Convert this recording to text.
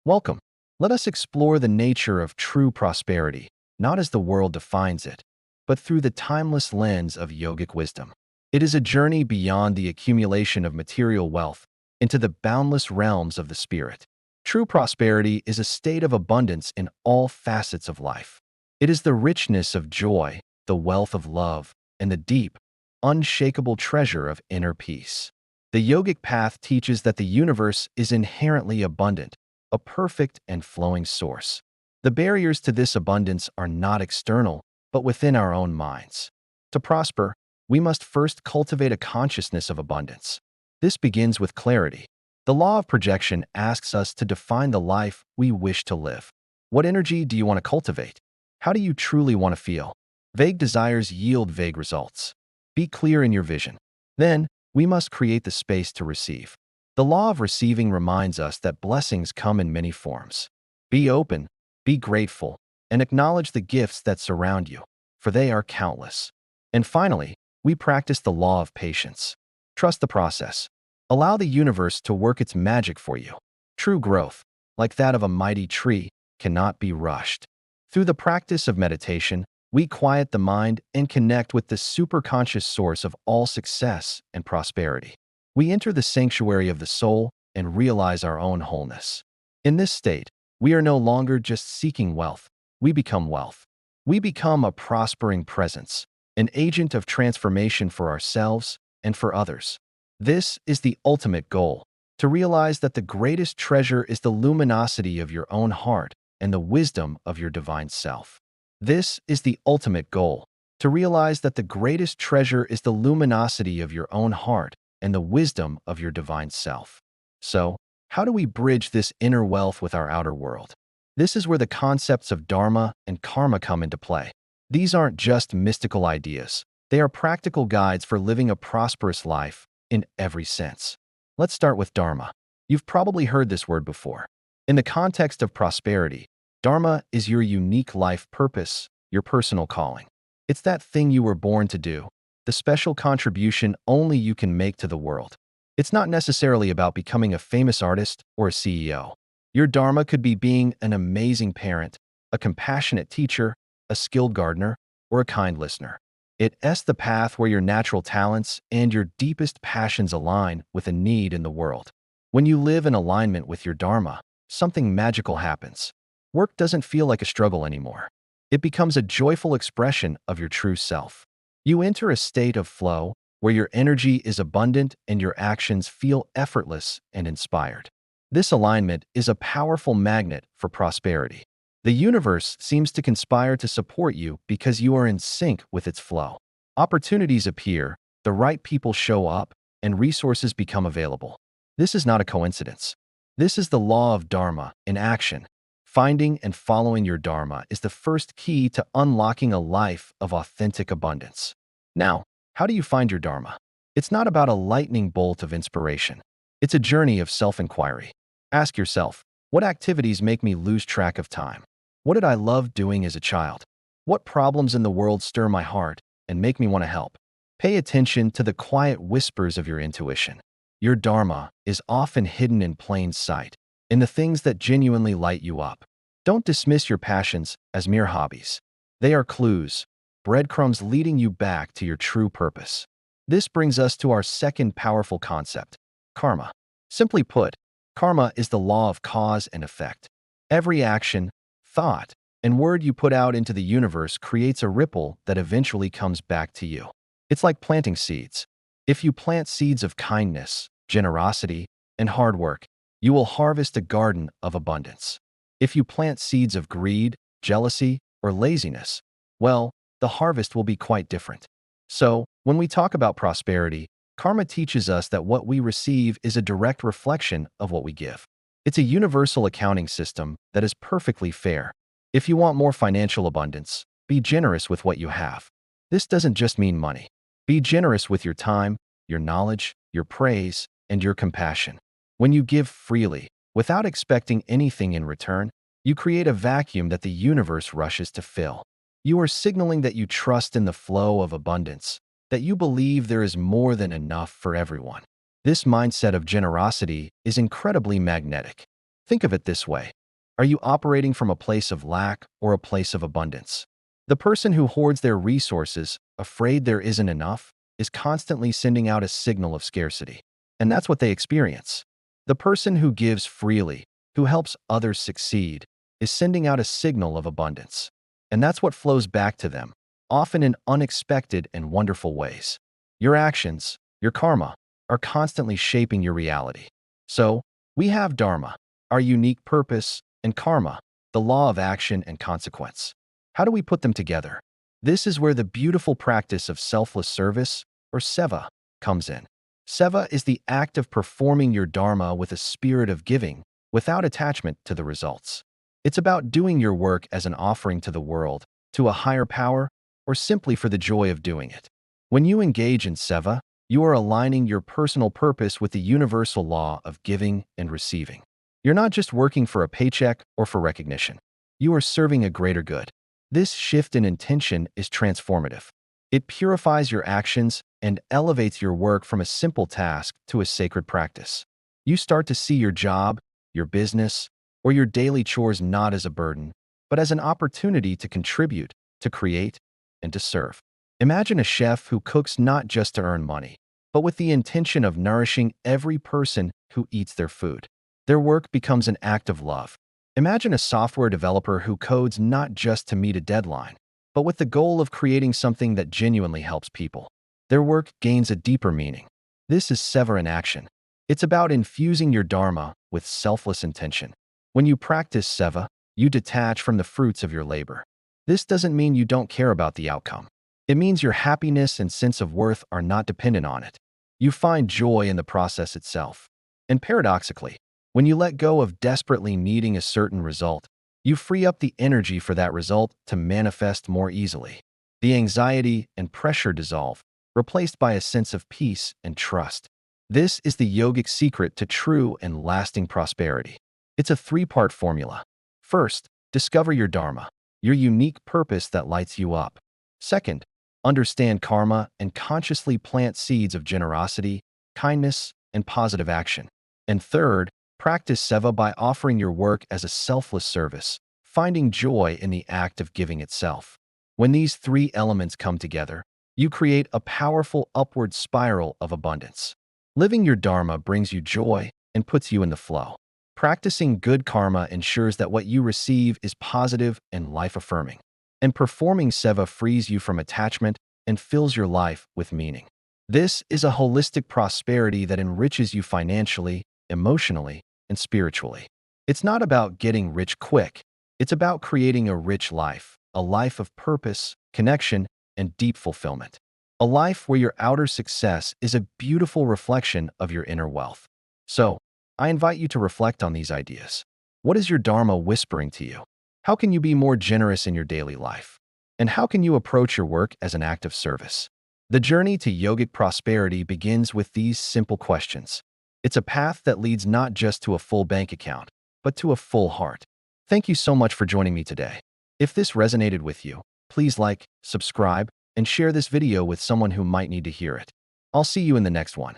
Welcome. Let us explore the nature of true prosperity, not as the world defines it, but through the timeless lens of yogic wisdom. It is a journey beyond the accumulation of material wealth into the boundless realms of the spirit. True prosperity is a state of abundance in all facets of life. It is the richness of joy, the wealth of love, and the deep, unshakable treasure of inner peace. The yogic path teaches that the universe is inherently abundant, a perfect and flowing source. The barriers to this abundance are not external, but within our own minds. To prosper, we must first cultivate a consciousness of abundance. This begins with clarity. The law of projection asks us to define the life we wish to live. What energy do you want to cultivate? How do you truly want to feel? Vague desires yield vague results. Be clear in your vision. Then, we must create the space to receive. The law of receiving reminds us that blessings come in many forms. Be open, be grateful, and acknowledge the gifts that surround you, for they are countless. And finally, we practice the law of patience. Trust the process. Allow the universe to work its magic for you. True growth, like that of a mighty tree, cannot be rushed. Through the practice of meditation, we quiet the mind and connect with the superconscious source of all success and prosperity. We enter the sanctuary of the soul and realize our own wholeness. In this state, we are no longer just seeking wealth. We become wealth. We become a prospering presence, an agent of transformation for ourselves and for others. This is the ultimate goal, to realize that the greatest treasure is the luminosity of your own heart and the wisdom of your divine self. This is the ultimate goal, to realize that the greatest treasure is the luminosity of your own heart and the wisdom of your divine self. So, how do we bridge this inner wealth with our outer world? This is where the concepts of dharma and karma come into play. These aren't just mystical ideas. They are practical guides for living a prosperous life in every sense. Let's start with dharma. You've probably heard this word before. In the context of prosperity, dharma is your unique life purpose, your personal calling. It's that thing you were born to do, the special contribution only you can make to the world. It's not necessarily about becoming a famous artist or a CEO. Your dharma could be being an amazing parent, a compassionate teacher, a skilled gardener, or a kind listener. It's the path where your natural talents and your deepest passions align with a need in the world. When you live in alignment with your dharma, something magical happens. Work doesn't feel like a struggle anymore. It becomes a joyful expression of your true self. You enter a state of flow where your energy is abundant and your actions feel effortless and inspired. This alignment is a powerful magnet for prosperity. The universe seems to conspire to support you because you are in sync with its flow. Opportunities appear, the right people show up, and resources become available. This is not a coincidence. This is the law of dharma in action. Finding and following your dharma is the first key to unlocking a life of authentic abundance. Now, how do you find your dharma? It's not about a lightning bolt of inspiration. It's a journey of self-inquiry. Ask yourself, what activities make me lose track of time? What did I love doing as a child? What problems in the world stir my heart and make me want to help? Pay attention to the quiet whispers of your intuition. Your dharma is often hidden in plain sight, in the things that genuinely light you up. Don't dismiss your passions as mere hobbies. They are clues, breadcrumbs leading you back to your true purpose. This brings us to our second powerful concept, karma. Simply put, karma is the law of cause and effect. Every action, thought, and word you put out into the universe creates a ripple that eventually comes back to you. It's like planting seeds. If you plant seeds of kindness, generosity, and hard work, you will harvest a garden of abundance. If you plant seeds of greed, jealousy, or laziness, well, the harvest will be quite different. So, when we talk about prosperity, karma teaches us that what we receive is a direct reflection of what we give. It's a universal accounting system that is perfectly fair. If you want more financial abundance, be generous with what you have. This doesn't just mean money. Be generous with your time, your knowledge, your praise, and your compassion. When you give freely, without expecting anything in return, you create a vacuum that the universe rushes to fill. You are signaling that you trust in the flow of abundance, that you believe there is more than enough for everyone. This mindset of generosity is incredibly magnetic. Think of it this way. Are you operating from a place of lack or a place of abundance? The person who hoards their resources, afraid there isn't enough, is constantly sending out a signal of scarcity. And that's what they experience. The person who gives freely, who helps others succeed, is sending out a signal of abundance. And that's what flows back to them, often in unexpected and wonderful ways. Your actions, your karma, are constantly shaping your reality. So, we have dharma, our unique purpose, and karma, the law of action and consequence. How do we put them together? This is where the beautiful practice of selfless service, or seva, comes in. Seva is the act of performing your dharma with a spirit of giving, without attachment to the results. It's about doing your work as an offering to the world, to a higher power, or simply for the joy of doing it. When you engage in seva, you are aligning your personal purpose with the universal law of giving and receiving. You're not just working for a paycheck or for recognition. You are serving a greater good. This shift in intention is transformative. It purifies your actions and elevates your work from a simple task to a sacred practice. You start to see your job, your business, or your daily chores not as a burden, but as an opportunity to contribute, to create, and to serve. Imagine a chef who cooks not just to earn money, but with the intention of nourishing every person who eats their food. Their work becomes an act of love. Imagine a software developer who codes not just to meet a deadline, but with the goal of creating something that genuinely helps people. Their work gains a deeper meaning. This is seva in action. It's about infusing your dharma with selfless intention. When you practice seva, you detach from the fruits of your labor. This doesn't mean you don't care about the outcome. It means your happiness and sense of worth are not dependent on it. You find joy in the process itself. And paradoxically, when you let go of desperately needing a certain result, you free up the energy for that result to manifest more easily. The anxiety and pressure dissolve, replaced by a sense of peace and trust. This is the yogic secret to true and lasting prosperity. It's a three-part formula. First, discover your dharma, your unique purpose that lights you up. Second, understand karma and consciously plant seeds of generosity, kindness, and positive action. And third, practice seva by offering your work as a selfless service, finding joy in the act of giving itself. When these three elements come together, you create a powerful upward spiral of abundance. Living your dharma brings you joy and puts you in the flow. Practicing good karma ensures that what you receive is positive and life-affirming. And performing seva frees you from attachment and fills your life with meaning. This is a holistic prosperity that enriches you financially, emotionally, and spiritually. It's not about getting rich quick. It's about creating a rich life, a life of purpose, connection, and deep fulfillment. A life where your outer success is a beautiful reflection of your inner wealth. So, I invite you to reflect on these ideas. What is your dharma whispering to you? How can you be more generous in your daily life? And how can you approach your work as an act of service? The journey to yogic prosperity begins with these simple questions. It's a path that leads not just to a full bank account, but to a full heart. Thank you so much for joining me today. If this resonated with you, please like, subscribe, and share this video with someone who might need to hear it. I'll see you in the next one.